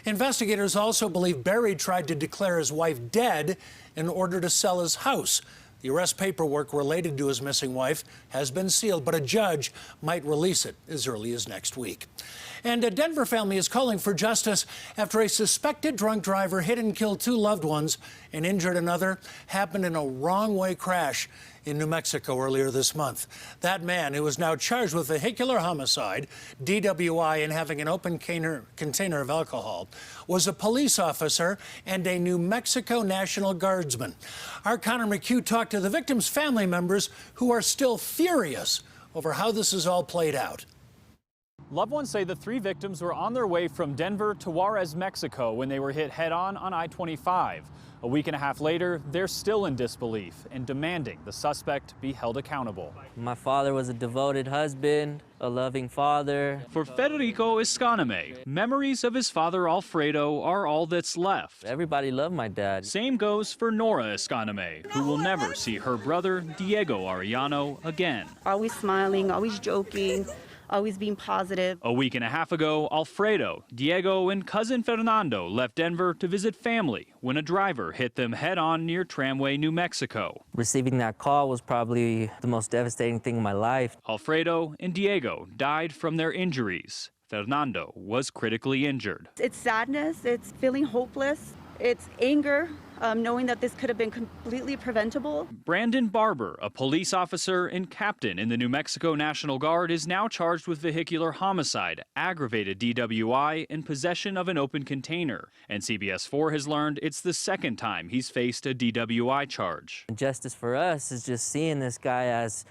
Investigators also believe Barry tried to declare his wife dead in order to sell his house. The arrest paperwork related to his missing wife has been sealed, but a judge might release it as early as next week. And a Denver family is calling for justice after a suspected drunk driver hit and killed 2 loved ones and injured another. Happened in a wrong-way crash in New Mexico earlier this month. That man, who is now charged with vehicular homicide, DWI, and having an open container of alcohol, was a police officer and a New Mexico National Guardsman. Our Connor McHugh talked to the victims' family members, who are still furious over how this has all played out. Loved ones say the 3 victims were on their way from Denver to Juarez, Mexico, when they were hit head-on on I-25. A week and a half later, they're still in disbelief and demanding the suspect be held accountable. My father was a devoted husband, a loving father. For Federico Escaname, memories of his father Alfredo are all that's left. Everybody loved my dad. Same goes for Nora Escaname, who will never see her brother Diego Arellano again. Always smiling, always joking, always being positive. A week and a half ago, Alfredo, Diego, and cousin Fernando left Denver to visit family when a driver hit them head-on near Tramway, New Mexico. Receiving that call was probably the most devastating thing in my life. Alfredo and Diego died from their injuries. Fernando was critically injured. It's sadness, it's feeling hopeless, it's anger, knowing that this could have been completely preventable. Brandon Barber, a police officer and captain in the New Mexico National Guard, is now charged with vehicular homicide, aggravated DWI, and possession of an open container. And CBS 4 has learned it's the second time he's faced a DWI charge. Justice for us is just seeing this guy as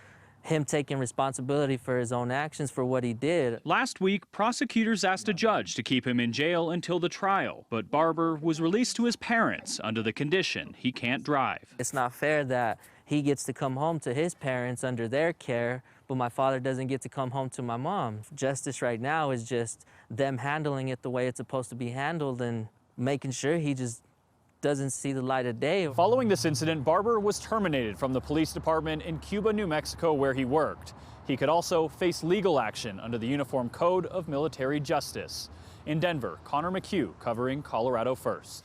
him taking responsibility for his own actions for what he did. Last week, prosecutors asked a judge to keep him in jail until the trial, but Barber was released to his parents under the condition he can't drive. It's not fair that he gets to come home to his parents under their care, but my father doesn't get to come home to my mom. Justice right now is just them handling it the way it's supposed to be handled and making sure he just doesn't see the light of day. Following this incident, Barber was terminated from the police department in Cuba, New Mexico, where he worked. He could also face legal action under the Uniform Code of Military Justice. In Denver, Connor McHugh covering Colorado First.